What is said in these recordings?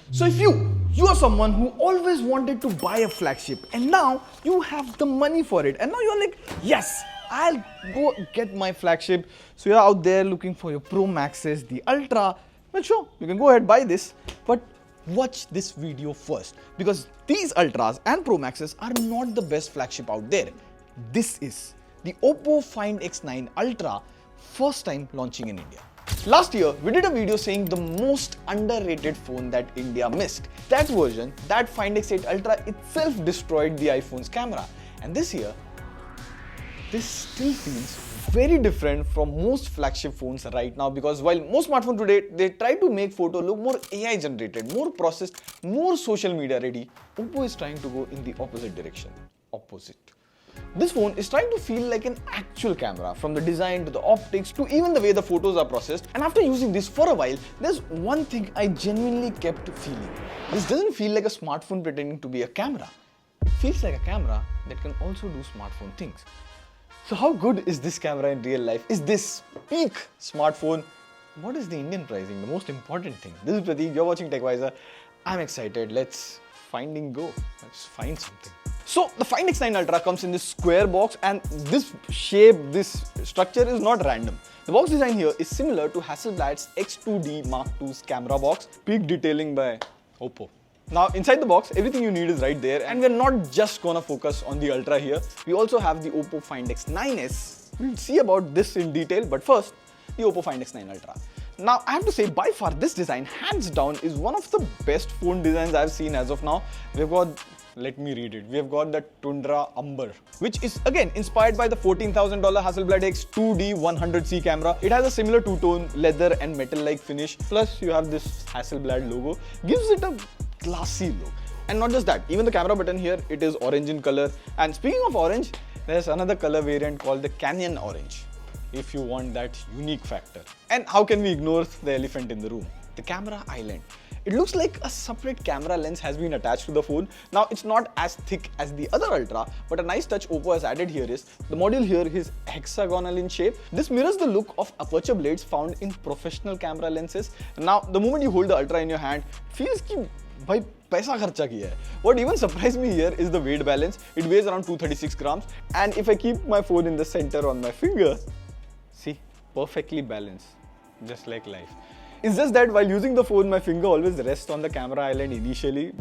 So if you are someone who always wanted to buy a flagship and now you have the money for it and now you're like, yes, I'll go get my flagship. So you're out there looking for your Pro Maxes, the Ultra. Well, sure, you can go ahead buy this, but watch this video first because these Ultras and Pro Maxes are not the best flagship out there. This is the Oppo Find X9 Ultra, first time launching in India. Last year, we did a video saying the most underrated phone that India missed. That version, that Find X8 Ultra itself destroyed the iPhone's camera. And this year, this still feels very different from most flagship phones right now because while most smartphones today, they try to make photo look more AI generated, more processed, more social media ready, Oppo is trying to go in the opposite direction. This phone is trying to feel like an actual camera, from the design to the optics to even the way the photos are processed. And after using this for a while, there's one thing I genuinely kept feeling. This doesn't feel like a smartphone pretending to be a camera. It feels like a camera that can also do smartphone things. So how good is this camera in real life? Is this peak smartphone? What is the Indian pricing? The most important thing. This is Prateek, you're watching TechWiser. I'm excited. Let's go. Let's find something. So the Find X9 Ultra comes in this square box and this shape, this structure is not random. The box design here is similar to Hasselblad's X2D Mark II's camera box, peak detailing by Oppo. Now inside the box, everything you need is right there and we're not just gonna focus on the Ultra here. We also have the Oppo Find X9s. We'll see about this in detail, but first, the Oppo Find X9 Ultra. Now, I have to say, by far, this design, hands down, is one of the best phone designs I've seen as of now. We've got, let me read it, we've got the Tundra Umber, which is again inspired by the $14,000 Hasselblad X2D 100C camera. It has a similar two-tone leather and metal-like finish, plus you have this Hasselblad logo, gives it a classy look. And not just that, even the camera button here, it is orange in color. And speaking of orange, there's another color variant called the Canyon Orange, if you want that unique factor. And how can we ignore the elephant in the room? The camera island. It looks like a separate camera lens has been attached to the phone. Now it's not as thick as the other Ultra, but a nice touch Oppo has added here is, the module here is hexagonal in shape. This mirrors the look of aperture blades found in professional camera lenses. Now the moment you hold the Ultra in your hand, it feels like, bhai, paisa kharcha kiya hai. What even surprised me here is the weight balance. It weighs around 236 grams. And if I keep my phone in the center on my finger, see, perfectly balanced, just like life. It's just that while using the phone, my finger always rests on the camera island initially.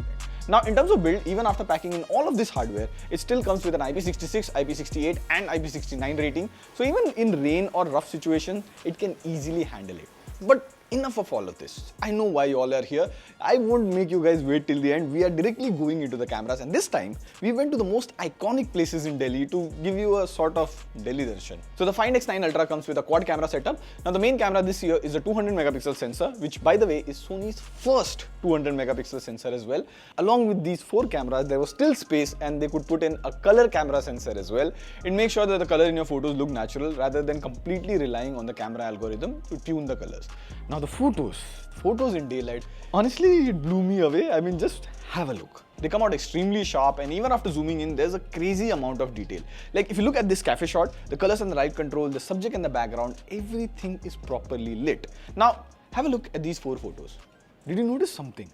Now, in terms of build, even after packing in all of this hardware, it still comes with an IP66, IP68 and IP69 rating. So even in rain or rough situation, it can easily handle it. But enough of all of this. I know why you all are here. I won't make you guys wait till the end. We are directly going into the cameras, and this time we went to the most iconic places in Delhi to give you a sort of Delhi darshan. So the Find X9 Ultra comes with a quad camera setup. Now the main camera this year is a 200 megapixel sensor, which by the way is Sony's first 200 megapixel sensor as well. Along with these 4 cameras, there was still space and they could put in a color camera sensor as well. It makes sure that the color in your photos look natural rather than completely relying on the camera algorithm to tune the colors. Now the photos in daylight, honestly it blew me away. I mean, just have a look. They come out extremely sharp, and even after zooming in, there's a crazy amount of detail. Like if you look at this cafe shot, the colors and the light control, the subject and the background, everything is properly lit. Now have a look at these 4 photos. Did you notice something?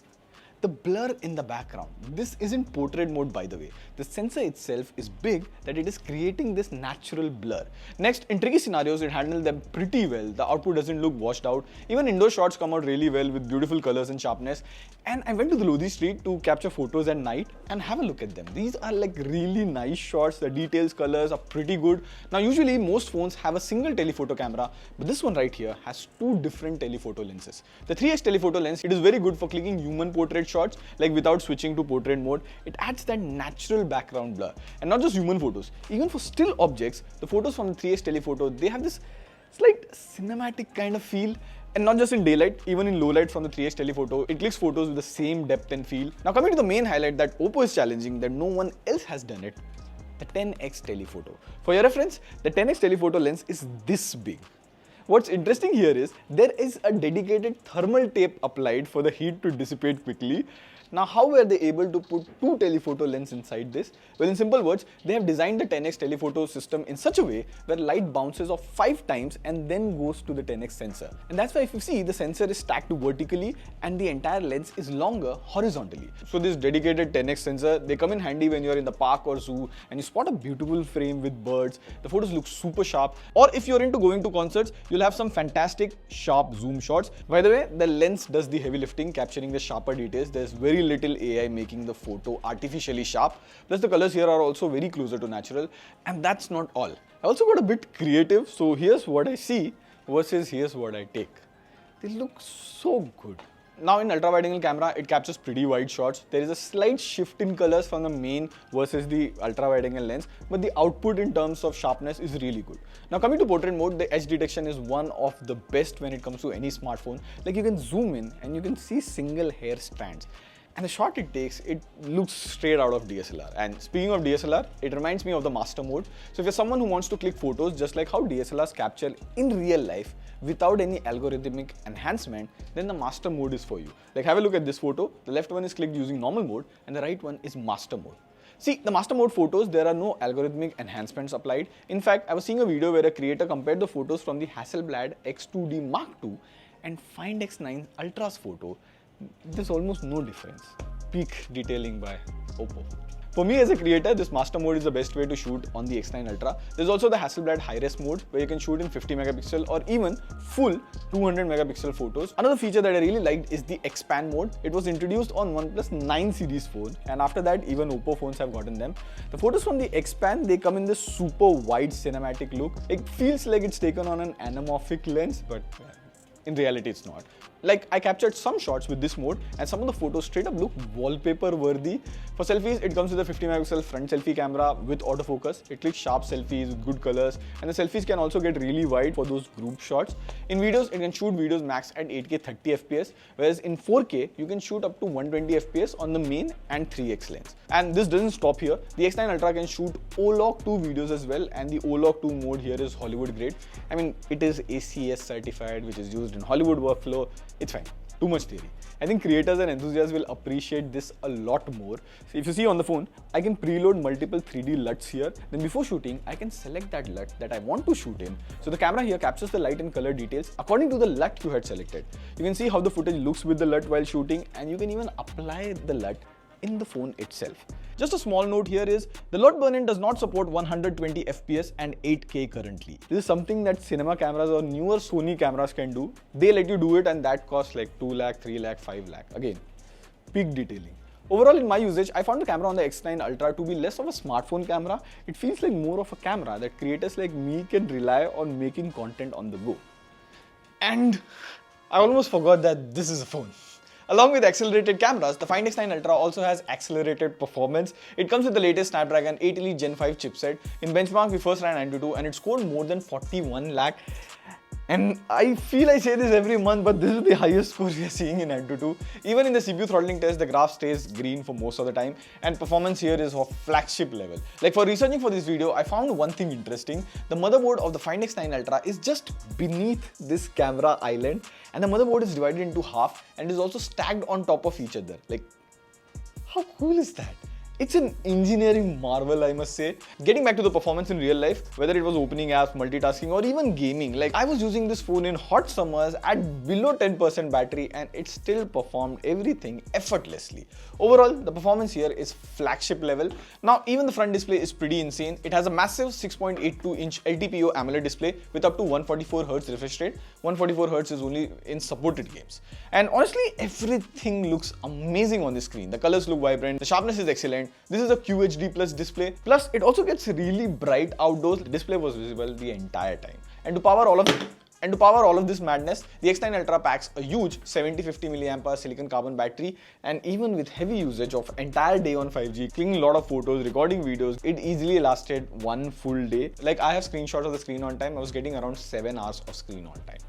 The blur in the background. This isn't portrait mode, by the way. The sensor itself is big that it is creating this natural blur. Next, in tricky scenarios, it handles them pretty well. The output doesn't look washed out. Even indoor shots come out really well with beautiful colors and sharpness. And I went to the Lodi street to capture photos at night and have a look at them. These are like really nice shots. The details, colors are pretty good. Now, usually most phones have a single telephoto camera, but this one right here has 2 different telephoto lenses. The 3x telephoto lens, it is very good for clicking human portrait shots, like without switching to portrait mode. It adds that natural background blur. And not just human photos, even for still objects, the photos from the 3x telephoto, they have this slight cinematic kind of feel. And not just in daylight, even in low light from the 3x telephoto, it clicks photos with the same depth and feel. Now coming to the main highlight that Oppo is challenging, that no one else has done it, the 10x telephoto. For your reference, the 10x telephoto lens is this big. What's interesting here is there is a dedicated thermal tape applied for the heat to dissipate quickly. Now, how were they able to put two telephoto lenses inside this? Well, in simple words, they have designed the 10x telephoto system in such a way where light bounces off 5 times and then goes to the 10x sensor. And that's why if you see, the sensor is stacked vertically and the entire lens is longer horizontally. So this dedicated 10x sensor, they come in handy when you're in the park or zoo and you spot a beautiful frame with birds. The photos look super sharp. Or if you're into going to concerts, you'll have some fantastic sharp zoom shots. By the way, the lens does the heavy lifting, capturing the sharper details. There's very little AI making the photo artificially sharp. Plus the colors here are also very closer to natural. And that's not all. I also got a bit creative. So here's what I see versus here's what I take. They look so good. Now in ultra wide angle camera, it captures pretty wide shots. There is a slight shift in colors from the main versus the ultra wide angle lens, but the output in terms of sharpness is really good. Now coming to portrait mode, the edge detection is one of the best when it comes to any smartphone. Like you can zoom in and you can see single hair strands. And the shot it takes, it looks straight out of DSLR. And speaking of DSLR, it reminds me of the master mode. So if you're someone who wants to click photos just like how DSLRs capture in real life without any algorithmic enhancement, then the master mode is for you. Like have a look at this photo. The left one is clicked using normal mode and the right one is master mode. See, the master mode photos, there are no algorithmic enhancements applied. In fact, I was seeing a video where a creator compared the photos from the Hasselblad X2D Mark II and Find X9 Ultra's photo. There's almost no difference. Peak detailing by Oppo. For me as a creator, this master mode is the best way to shoot on the X9 Ultra. There's also the Hasselblad high-res mode where you can shoot in 50 megapixel or even full 200 megapixel photos. Another feature that I really liked is the expand mode. It was introduced on OnePlus 9 series phone and after that even Oppo phones have gotten them. The photos from the expand, they come in this super wide cinematic look. It feels like it's taken on an anamorphic lens, but in reality it's not. Like I captured some shots with this mode and some of the photos straight up look wallpaper worthy. For selfies, it comes with a 50 megapixel front selfie camera with autofocus. It clicks sharp selfies with good colors and the selfies can also get really wide for those group shots. In videos, it can shoot videos max at 8K 30 FPS, whereas in 4K, you can shoot up to 120 FPS on the main and 3x lens. And this doesn't stop here. The X9 Ultra can shoot O-Log 2 videos as well and the O-Log 2 mode here is Hollywood grade. I mean, it is ACS certified, which is used in Hollywood workflow. It's fine. Too much theory. I think creators and enthusiasts will appreciate this a lot more. So if you see on the phone, I can preload multiple 3D LUTs here. Then before shooting, I can select that LUT that I want to shoot in. So the camera here captures the light and color details according to the LUT you had selected. You can see how the footage looks with the LUT while shooting and you can even apply the LUT in the phone itself. Just a small note here is, the LUT burn-in does not support 120 FPS and 8K currently. This is something that cinema cameras or newer Sony cameras can do. They let you do it and that costs like 2 lakh, 3 lakh, 5 lakh. Again, peak detailing. Overall in my usage, I found the camera on the X9 Ultra to be less of a smartphone camera. It feels like more of a camera that creators like me can rely on making content on the go. And I almost forgot that this is a phone. Along with accelerated cameras, the Find X9 Ultra also has accelerated performance. It comes with the latest Snapdragon 8 Elite Gen 5 chipset. In benchmark, we first ran Antutu and it scored more than 41 lakh. And I feel I say this every month, but this is the highest score we are seeing in Antutu. Even in the CPU throttling test, the graph stays green for most of the time, and performance here is of flagship level. Like for researching for this video, I found one thing interesting. The motherboard of the Find X9 Ultra is just beneath this camera island, and the motherboard is divided into half and is also stacked on top of each other. Like, how cool is that? It's an engineering marvel, I must say. Getting back to the performance in real life, whether it was opening apps, multitasking or even gaming, like I was using this phone in hot summers at below 10% battery and it still performed everything effortlessly. Overall, the performance here is flagship level. Now, even the front display is pretty insane. It has a massive 6.82-inch LTPO AMOLED display with up to 144Hz refresh rate. 144Hz is only in supported games. And honestly, everything looks amazing on the screen. The colors look vibrant, the sharpness is excellent. This is a QHD Plus display. Plus, it also gets really bright outdoors. The display was visible the entire time. And to power all of this madness, the X9 Ultra packs a huge 7050 mAh silicon carbon battery, and even with heavy usage of entire day on 5G, clicking a lot of photos, recording videos, it easily lasted one full day. Like I have screenshots of the screen on time. I was getting around 7 hours of screen on time.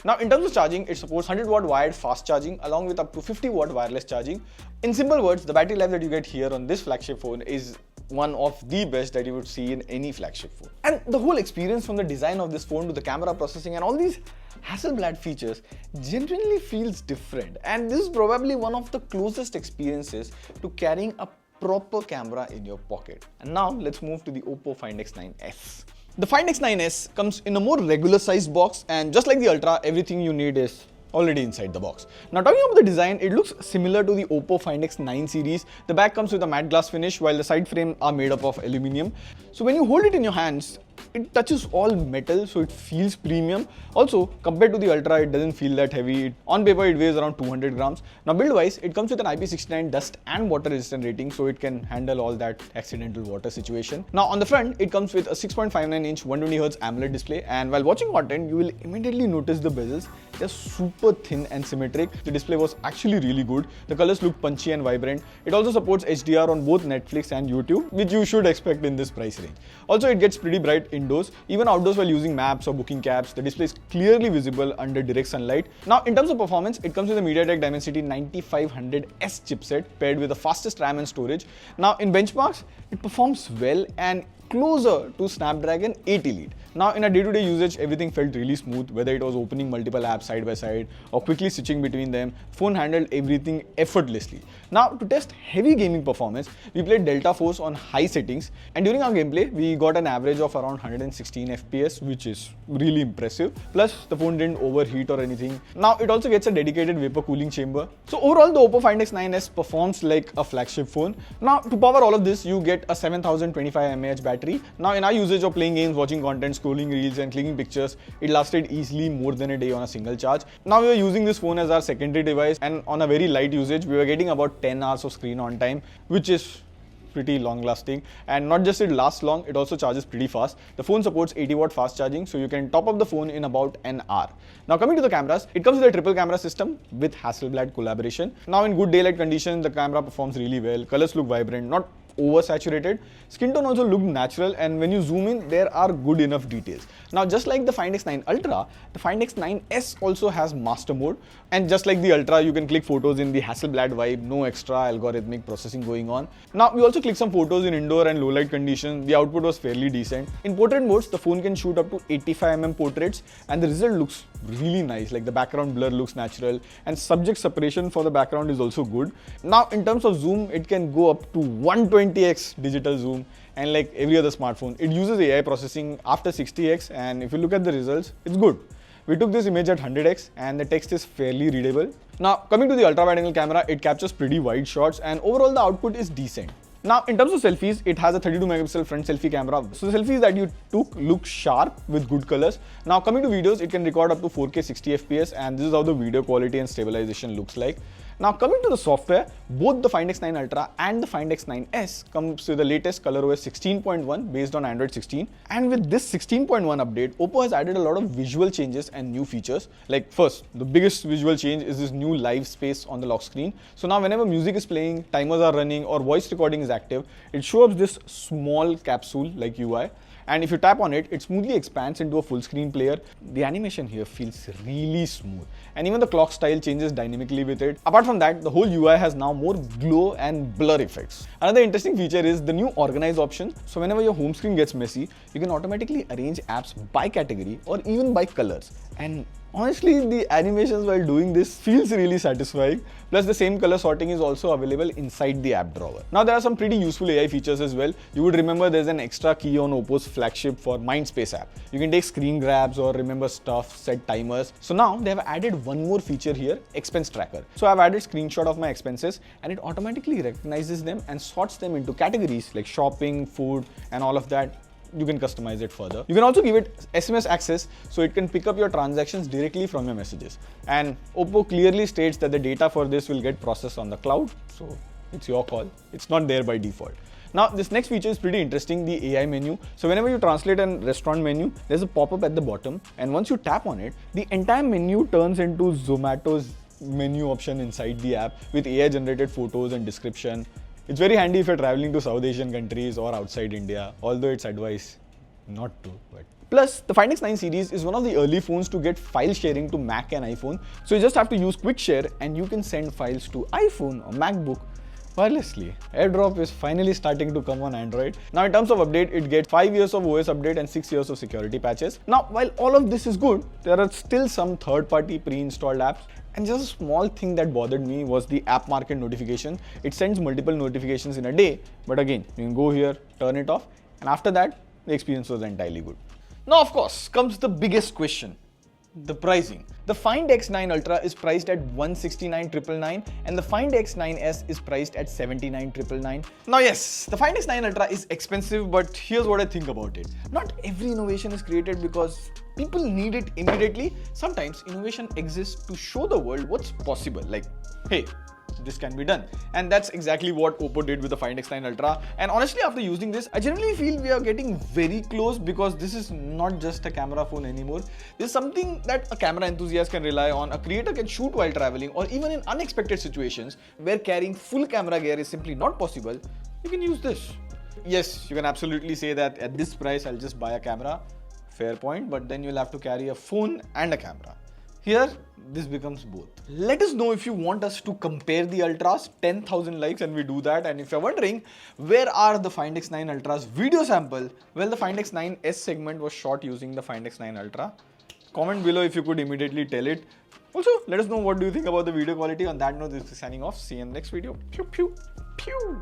Now, in terms of charging, it supports 100 watt wired fast charging along with up to 50 watt wireless charging. In simple words, the battery life that you get here on this flagship phone is one of the best that you would see in any flagship phone. And the whole experience from the design of this phone to the camera processing and all these Hasselblad features genuinely feels different. And this is probably one of the closest experiences to carrying a proper camera in your pocket. And now let's move to the Oppo Find X9s. The Find X9s comes in a more regular sized box, and just like the Ultra, everything you need is already inside the box. Now talking about the design, it looks similar to the Oppo Find X9 series. The back comes with a matte glass finish while the side frames are made up of aluminum. So when you hold it in your hands, it touches all metal, so it feels premium. Also, compared to the Ultra, it doesn't feel that heavy. On paper, it weighs around 200 grams. Now build-wise, it comes with an IP69 dust and water resistant rating, so it can handle all that accidental water situation. Now on the front, it comes with a 6.59-inch 120Hz AMOLED display, and while watching content, you will immediately notice the bezels. They're super thin and symmetric. The display was actually really good. The colors look punchy and vibrant. It also supports HDR on both Netflix and YouTube, which you should expect in this price range. Also, it gets pretty bright indoors. Even outdoors while using maps or booking cabs, the display is clearly visible under direct sunlight. Now, in terms of performance, it comes with a MediaTek Dimensity 9500S chipset paired with the fastest RAM and storage. Now, in benchmarks, it performs well and closer to Snapdragon 8 Elite. Now in a day-to-day usage, everything felt really smooth, whether it was opening multiple apps side by side or quickly switching between them. Phone handled everything effortlessly. Now to test heavy gaming performance, we played Delta Force on high settings, and during our gameplay, we got an average of around 116 FPS, which is really impressive. Plus the phone didn't overheat or anything. Now it also gets a dedicated vapor cooling chamber. So overall, the Oppo Find X9s performs like a flagship phone. Now to power all of this, you get a 7025 mAh battery. Now in our usage of playing games, watching content, scrolling reels and clicking pictures, it lasted easily more than a day on a single charge. Now we were using this phone as our secondary device, and on a very light usage, we were getting about 10 hours of screen on time, which is pretty long lasting. And not just it lasts long, it also charges pretty fast. The phone supports 80-watt fast charging, so you can top up the phone in about an hour. Now coming to the cameras, it comes with a triple camera system with Hasselblad collaboration. Now in good daylight conditions, the camera performs really well. Colors look vibrant, not oversaturated. Skin tone also looked natural, and when you zoom in, there are good enough details. Now just like the Find X9 Ultra, the Find X9s also has master mode, and just like the Ultra, you can click photos in the Hasselblad vibe, no extra algorithmic processing going on. Now we also clicked some photos in indoor and low light conditions. The output was fairly decent. In portrait modes, the phone can shoot up to 85mm portraits, and the result looks really nice. Like the background blur looks natural, and subject separation for the background is also good. Now in terms of zoom, it can go up to 120x digital zoom, and like every other smartphone, it uses AI processing after 60x, and if you look at the results, it's good. We took this image at 100x and the text is fairly readable. Now coming to the ultra wide angle camera, it captures pretty wide shots, and overall the output is decent. Now in terms of selfies, it has a 32 megapixel front selfie camera. So the selfies that you took look sharp with good colors. Now coming to videos, it can record up to 4K 60 FPS, and this is how the video quality and stabilization looks like. Now coming to the software, both the Find X9 Ultra and the Find X9s comes with the latest ColorOS 16.1 based on Android 16. And with this 16.1 update, Oppo has added a lot of visual changes and new features. Like first, the biggest visual change is this new live space on the lock screen. So now whenever music is playing, timers are running or voice recording is active, it shows up this small capsule like UI. And if you tap on it, it smoothly expands into a full screen player. The animation here feels really smooth, and even the clock style changes dynamically with it. Apart from that, the whole UI has now more glow and blur effects. Another interesting feature is the new organize option. So whenever your home screen gets messy, you can automatically arrange apps by category or even by colors. And honestly, the animations while doing this feels really satisfying. Plus the same color sorting is also available inside the app drawer. Now there are some pretty useful AI features as well. You would remember there's an extra key on Oppo's flagship for Mindspace app. You can take screen grabs or remember stuff, set timers. So now they have added one more feature here, expense tracker. So I've added screenshot of my expenses, and it automatically recognizes them and sorts them into categories like shopping, food, and all of that. You can customize it further. You can also give it SMS access, so it can pick up your transactions directly from your messages. And Oppo clearly states that the data for this will get processed on the cloud, so it's your call. It's not there by default. Now, this next feature is pretty interesting, the AI menu. So whenever you translate a restaurant menu, there's a pop-up at the bottom, and once you tap on it, the entire menu turns into Zomato's menu option inside the app with AI generated photos and description. It's very handy if you're traveling to South Asian countries or outside India, although it's advised not to. But plus, the Find X9 series is one of the early phones to get file sharing to Mac and iPhone. So you just have to use Quick Share and you can send files to iPhone or MacBook Wirelessly. AirDrop is finally starting to come on Android. Now in terms of update, it gets 5 years of OS update and 6 years of security patches. Now while all of this is good, there are still some third-party pre-installed apps. And just a small thing that bothered me was the app market notification. It sends multiple notifications in a day, but again, you can go here, turn it off, and after that, the experience was entirely good. Now of course comes the biggest question. The pricing. The Find X9 Ultra is priced at 169,999 and the Find X9s is priced at 79,999. Now yes, the Find X9 Ultra is expensive, but here's what I think about it. Not every innovation is created because people need it immediately. Sometimes innovation exists to show the world what's possible. Like, hey, this can be done. And that's exactly what Oppo did with the Find X9 Ultra. And honestly, after using this, I generally feel we are getting very close because this is not just a camera phone anymore. This is something that a camera enthusiast can rely on, a creator can shoot while traveling, or even in unexpected situations where carrying full camera gear is simply not possible, you can use this. Yes, you can absolutely say that at this price, I'll just buy a camera. Fair point, but then you'll have to carry a phone and a camera. Here, this becomes both. Let us know if you want us to compare the Ultras, 10,000 likes and we do that. And if you're wondering, where are the Find X9 Ultra's video sample? Well, the Find X9s segment was shot using the Find X9 Ultra. Comment below if you could immediately tell it. Also, let us know what do you think about the video quality. On that note, this is signing off. See you in the next video. Pew, pew, pew.